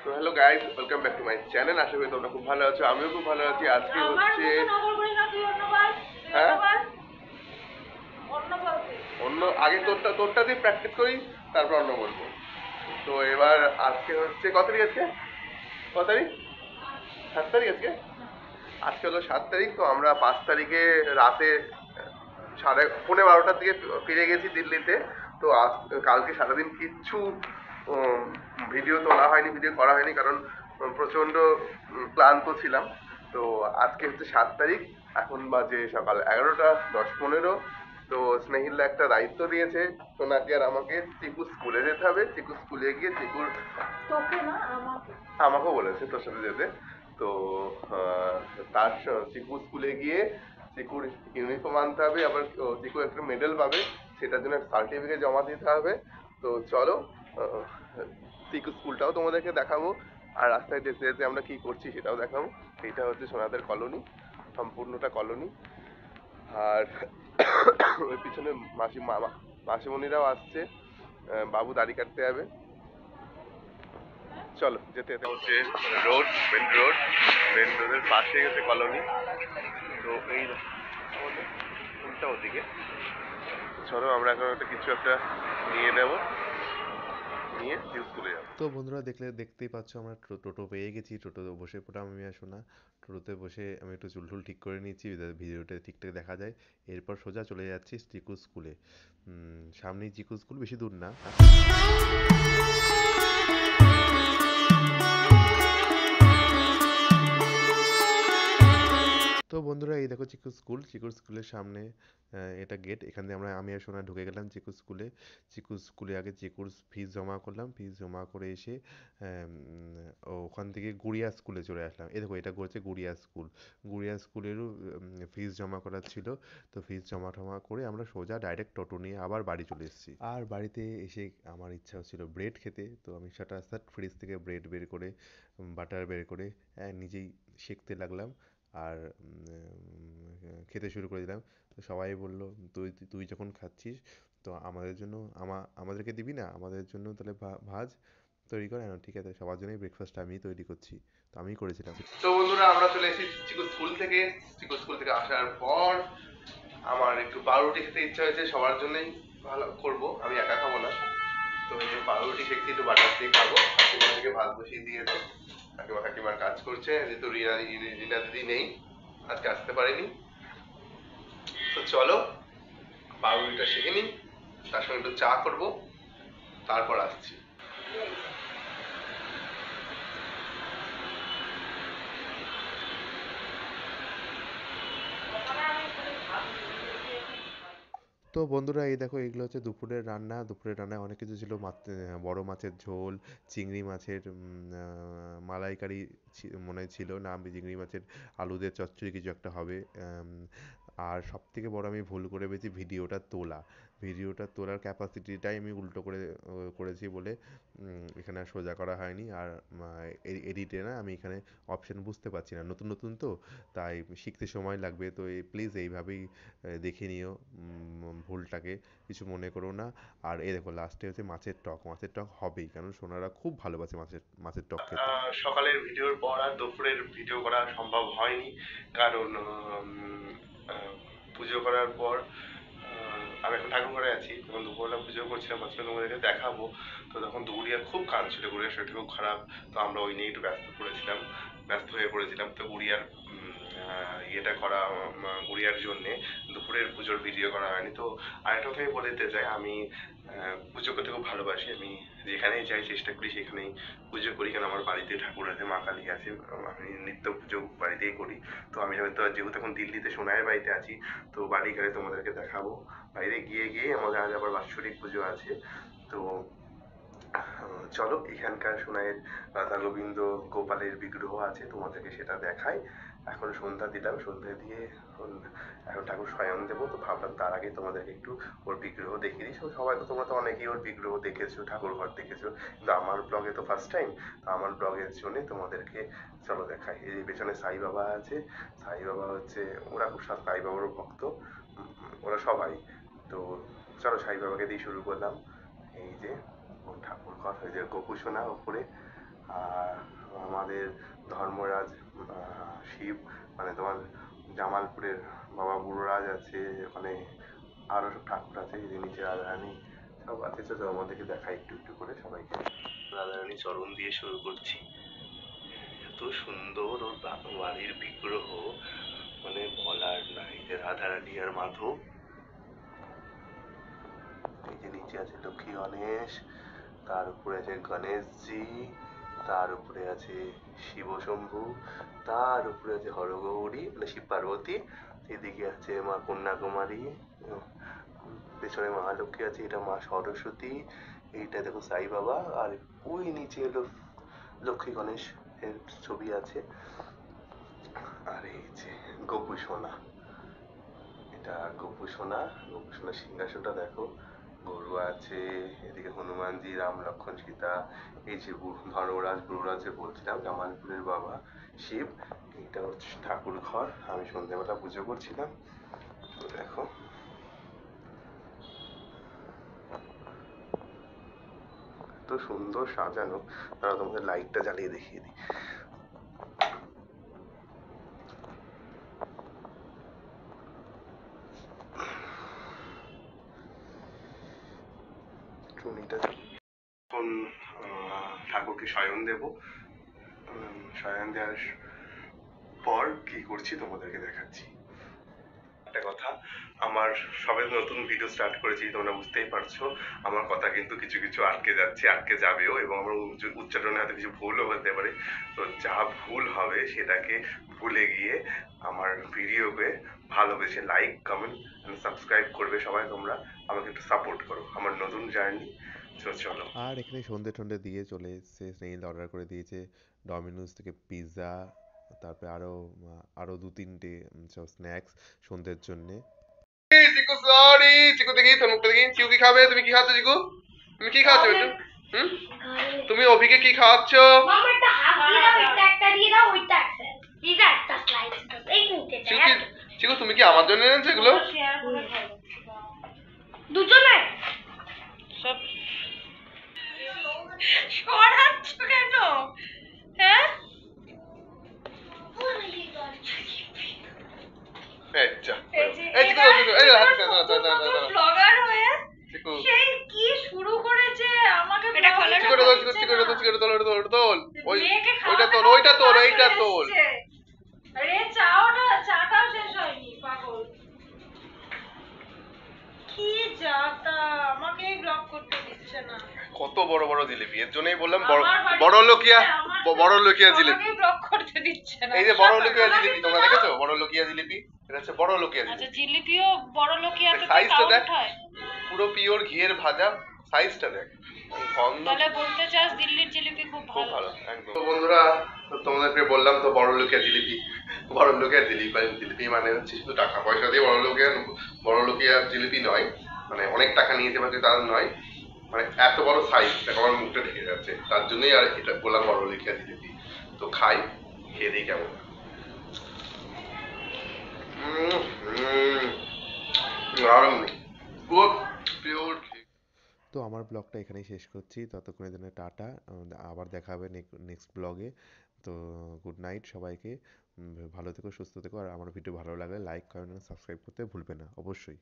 তো hello guys, welcome back to my channel. আশা করি তোমরা খুব ভালো আছো, আমিও খুব ভালো আছি। আজকে হচ্ছে হ্যাঁ অন্য আগে তোরটা দিয়ে প্র্যাকটিস করি, তারপর অন্য বলবো। তো এবার আজকে হচ্ছে কত তারিখ? আজকে কত তারিখ? 7 তারিখ। আজকে আজকে হলো 7 তারিখ। তো আমরা 5 তারিখে রাতে 11:30টার দিকে ফিরে গেছি দিল্লিতে। তো কালকে সারাদিন কিচ্ছু ভিডিও তোলা হয়নি, ভিডিও করা হয়নি, কারণ প্রচন্ড ক্লান্ত ছিলাম। তো আজকে হচ্ছে 7 তারিখ, এখন বাজে সকাল 11টা 10-15। তো স্নেহিল্লা একটা দায়িত্ব দিয়েছে সোনাকে আর আমাকে, চিকু স্কুলে যেতে হবে। চিকু স্কুলে গিয়ে চিকুর, তোকে না আমাকেও বলেছে তোর সাথে যেতে। তো আহ, তার চিকু স্কুলে গিয়ে চিকুর ইউনিফর্ম আনতে হবে, আবার চিকু একটা মেডেল পাবে, সেটার জন্য সার্টিফিকেট জমা দিতে হবে। তো চলো, আহ, চিকু স্কুলটাও তোমাদেরকে দেখাবো, আর রাস্তায় যেতে যেতে আমরা কি করছি সেটাও দেখাবো। এটা হচ্ছে সোনাদের কলোনি, সম্পূর্ণটা কলোনি। আর ওই পিছনে মাসিমণিরাও আসছে, বাবু দাড়ি কাটতে যাবে। চলো যেতে যেতে হচ্ছে রোড, মেন রোডের পাশেই হচ্ছে কলোনি। তো এই উল্টা ওদিকে। চলো আমরা এখন একটা কিছু একটা নিয়ে নেবো, নিয়ে স্কুলে যাবো। তো বন্ধুরা দেখতেই পাচ্ছ আমরা টোটো পেয়ে গেছি। টোটোতে বসে পড়লাম আমি আর সোনা। টোটোতে বসে আমি একটু চুল টুল ঠিক করে নিচ্ছি যাতে ভিডিওটা ঠিকঠাক দেখা যায়। এরপর সোজা চলে যাচ্ছি চিকু স্কুলে। সামনেই চিকু স্কুল, বেশি দূর না। তো বন্ধুরা এই দেখো চিকু স্কুলের সামনে এটা গেট। এখান দিয়ে আমি আর সোনা ঢুকে গেলাম চিকু স্কুলে। চিকু স্কুলে আগে চিকুর ফিস জমা করলাম। ফিস জমা করে এসে ওখান থেকে গুড়িয়া স্কুলে চলে আসলাম। এই দেখো এটা করছে গুড়িয়া স্কুল। গুড়িয়া স্কুলেরও ফিস জমা করার ছিল। তো ফিস জমা টমা করে আমরা সোজা ডাইরেক্ট টোটো নিয়ে আবার বাড়ি চলে এসেছি। আর বাড়িতে এসে আমার ইচ্ছা হচ্ছিল ব্রেড খেতে। তো আমি সাথে ফ্রিজ থেকে ব্রেড বের করে, বাটার বের করে নিজেই সেঁকতে লাগলাম। আর খেতে শুরু করে দিলাম। তো সবাই বলল, তুই তুই যখন খাচ্ছিস তো আমাদের জন্য আমাদেরকে দিবি না? আমাদের জন্য তাহলে ভাজ তৈরি কর। ঠিক আছে, সবার জন্যই ব্রেকফাস্ট আমিই তৈরি করছি। তো আমিই করেছিলাম। তো বন্ধুরা আমরা চলে এসেছি চিকু স্কুল থেকে। চিকু স্কুল থেকে আসার পর আমার একটু পাউরুটি খেতে ইচ্ছা হয়েছে, সবার জন্যই ভালো করবো, আমি একা খাবো না। তো এই যে পাউরুটি সেকছি, একটু বাটার দিয়ে খাবো। কাকিমা থেকে ভাত বসিয়ে দিয়েছে, কাকিমার কাজ করছে, যেহেতু রিনা দিদি নেই, আজকে আসতে পারেনি। তো চলো পাউরুটিটা সেঁকে নিই, তার সঙ্গে একটু চা করবো, তারপর আসছি। তো বন্ধুরা এই দেখো এগুলো হচ্ছে দুপুরের রান্না। দুপুরের রান্নায় অনেক কিছু ছিল। বড় মাছের ঝোল, চিংড়ি মাছের মালাইকারি মনে হয় ছিল না, চিংড়ি মাছের আলু দিয়ে চচ্চড়ি কিছু একটা হবে। আর সব থেকে বড় আমি ভুল করে পেয়েছি ভিডিওটা তোলার ক্যাপাসিটিটাই আমি উল্টো করে করেছি বলে এখানে আর সোজা করা হয়নি। আর এডিটে না আমি এখানে অপশন বুঝতে পারছি না, নতুন নতুন তো, তাই শিখতে সময় লাগবে। তো প্লিজ এইভাবেই দেখে নিও ভুলটাকে, কিছু মনে করো না। আর এই দেখো লাস্টে হচ্ছে মাছের টক হবেই, কারণ সোনারা খুব ভালোবাসে মাছের টক খেতে। সকালের ভিডিওর পর আর দুপুরের ভিডিও করা সম্ভব হয়নি, কারণ পুজো করার পর আমি এখন ঠাকুর ঘরে আছি, তখন দুপুরবেলা পুজো করছিলাম, ভাবছিলাম তোমাদেরকে দেখাবো। তো তখন গুড়িয়া খুব কাঁদছিল, গুড়িয়ার শরীরটা খুব খারাপ। তো আমরা ওই নিয়ে একটু ব্যস্ত হয়ে পড়েছিলাম। তো গুড়িয়ার ইয়েটা করা, গুড়িয়ার জন্যে দুপুরের পুজোর ভিডিও করা হয়নি। তো আরেকটা কথাই বলে দিতে চাই, আমি পুজো করতে খুব ভালোবাসি। আমি যেখানেই যাই চেষ্টা করি সেখানেই পুজো করি, কারণ আমার বাড়িতে ঠাকুর আছে, মা কালী আছে, আমি নিত্য পুজো বাড়িতেই করি। তো আমি হয়তো যেহেতু এখন দিল্লিতে সোনাইয়ের বাড়িতে আছি, তো বাড়ি গেলে তোমাদেরকে দেখাবো। বাইরে গিয়ে আমাদের আজ আবার বাৎসরিক পুজো আছে। তো চলো এখানকার সোনাইয়ের রাধা গোবিন্দ গোপালের বিগ্রহ আছে, তোমাদেরকে সেটা দেখাই। এখন সন্ধ্যা দিলাম, সন্ধ্যা দিয়ে এখন ঠাকুর শয়ন দেবো। তো ভাবলাম তার আগে তোমাদেরকে একটু ওর বিগ্রহ দেখিয়ে দিই। সবাই তো, তোমরা তো অনেকেই ওর বিগ্রহ দেখেছো, ঠাকুর ঘর দেখেছো, কিন্তু আমার ব্লগে তো ফার্স্ট টাইম। তো আমার ব্লগের জন্য তোমাদেরকে চলো দেখাই। এই যে পেছনে সাই বাবা আছে, সাই বাবা হচ্ছে, ওরা খুব সাই বাবার ভক্ত, ওরা সবাই। তো চলো সাই বাবাকে দিয়ে শুরু করলাম। এই যে ঠাকুর ঘর, ওই যে গোপুসোনা ওপরে, আর আমাদের ধর্মরাজ শিব, মানে তোমার জামালপুরের বাবা বুড়োরাজ আছে, ওখানে আরো সব ঠাকুর আছে, এই যে নিচে রাধারানী সব আছে। তো আমাদেরকে দেখাই একটু একটু করে সবাইকে। রাধারানী চরণ দিয়ে শুরু করছি। এত সুন্দর ওর বাড়ির বিগ্রহ, মানে বলার নাই। যে রাধারানী আর মাধব, এই যে নিচে আছে লক্ষ্মী গণেশ, তার উপরে আছে গণেশজি, তার উপরে আছে শিব শম্ভু, তার উপরে আছে হরগৌরী মানে শিব পার্বতী, এদিকে আছে মা কন্যাকুমারী, পেছনে মহালক্ষ্মী আছে, এটা মা সরস্বতী, এইটা দেখো সাই বাবা, আর ওই নিচে হলো লক্ষ্মী গণেশ এর ছবি আছে। আর এই যে গপু সোনা, এটা গপু সোনা, গপু সোনার সিংহাসনটা দেখো, গরু আছে, এদিকে হনুমানজি, রাম লক্ষ্মণ সীতা, এই যে ধর্মরাজ গুরুরাজ যে বলছিলাম জামালপুরের বাবা শিব, এটা হচ্ছে ঠাকুর ঘর। আমি সন্ধ্যাবেলা পুজো করছিলাম, তো দেখো এত সুন্দর সাজানো। তারা তোমাদের লাইটটা জ্বালিয়ে দেখিয়ে দিই। চুনিটা এখন ঠাকুরকে শয়ন দেব। শয়ন দেওয়ার পর কি করছি তোমাদেরকে দেখাচ্ছি। একটা কথা, আমার সবে নতুন ভিডিও স্টার্ট করেছি, তোমরা বুঝতেই পারছো আমার কথা কিন্তু কিছু কিছু আটকে যাচ্ছে, আটকে যাবেও, এবং আমার উচ্চারণে হয়তো কিছু ভুলও হতে পারে। তো যা ভুল হবে সেটাকে ভুলে গিয়ে আমার ভিডিওকে ভালোবেসে লাইক কমেন্ট সাবস্ক্রাইব করবে সবাই। তোমরা আমাকে একটু সাপোর্ট করো, আমার নতুন জার্নি। চলো। আর এখানে সন্ধে টন্ধে দিয়ে চলে এসেছে, স্নেহিল অর্ডার করে দিয়েছে ডমিনোজ থেকে পিৎজা, তারপরে আরো দু তিনটে সব স্ন্যাক্স সন্ধ্যের জন্যে। চিকু সরি, চিকু দেখি তোর মুখটা দেখি। চিকু কি খাবে? তুমি কি খাচ্ছ চিকু? তুমি কি খাচ্ছ একটু? হুম? তুমি অভিকে কি খাওয়াচ্ছ? মামা একটা হাফ দিয়ে দাও, এটা একটা দিয়ে দাও, ওইটা একটা। এটা একটা স্লাইস দাও। এই নিতে চিকু চাই। কি, চিকু তুমি কি আমার জন্য এনেছো এগুলো? দুজনে সব সরাচ্ছ কেন? হ্যাঁ, এই যা। এই যে এই চিকু চিকু, এই হাত দাও দাও দাও দাও। ব্লগার হয়ে চিকু সেই কি শুরু করেছে আমাকে চিকু vlog চিকু করতে তোল, দিচ্ছে চিকু না। চিকু তোল, ওটা তোল। ওই মেয়েকে ওইটা খাওয়াতে তোল, খাওয়াতে ওইটা তোল, পা এইটা চলে তোল। এসছে। আরে চাটাও শেষ হয়নি, পাগল। কি যাতা, আমাকে ব্লগ করতে দিচ্ছে না। কত বড় বড় জিলিপি, এর জন্যই বললাম আমার বাড়িতে বড় লোকিয়া, আমার বড় লোকিয়া জিলিপি। আমাকে ব্লগ করতে দিচ্ছে না। এই যে বড় লোকিয়া জিলিপি, তোমরা দেখেছো বড় লোকিয়া জিলিপি? এটা হচ্ছে বড় লোকিয়া আচ্ছা, জিলিপি। জিলিপিও বড় লোকিয়াতে সাইজটা দেখ, কাউন্ট হয়? পুরো পিওর ঘিয়ের ভাজা, সাইজটা দেখ, গন্ধ তাহলে বলতে চাস দিল্লির জিলিপি খুব খুব ভালো? ভালো একদম। তো বন্ধুরা, তোমাদেরকে বললাম তো বড় লোকিয়া জিলিপি, বড় লোকিয়া জিলিপি, জিলিপি মানে হচ্ছে শুধু টাকা পয়সা দিয়ে বড় লোকিয়া জিলিপি নয়, মানে অনেক টাকা নিয়ে যেতে পারছে তার নয়, মানে এত বড় সাইজ দেখো আমার মুখটা ঢেকে যাচ্ছে, তার জন্যই আর এটা বললাম বড় লোকিয়া জিলিপি। তো খাই, খেয়ে দিই কেমন। পুরো পিওর। তো আমার ব্লগটা এখানেই শেষ করছি, ততক্ষণের জন্য টাটা। আবার দেখা হবে নেক্সট ব্লগে। তো গুড নাইট সবাইকে। ভালো থেকো, সুস্থ থেকো, আর আমার ভিডিও ভালো লাগলে লাইক কমেন্ট সাবস্ক্রাইব করতে ভুলবে না অবশ্যই।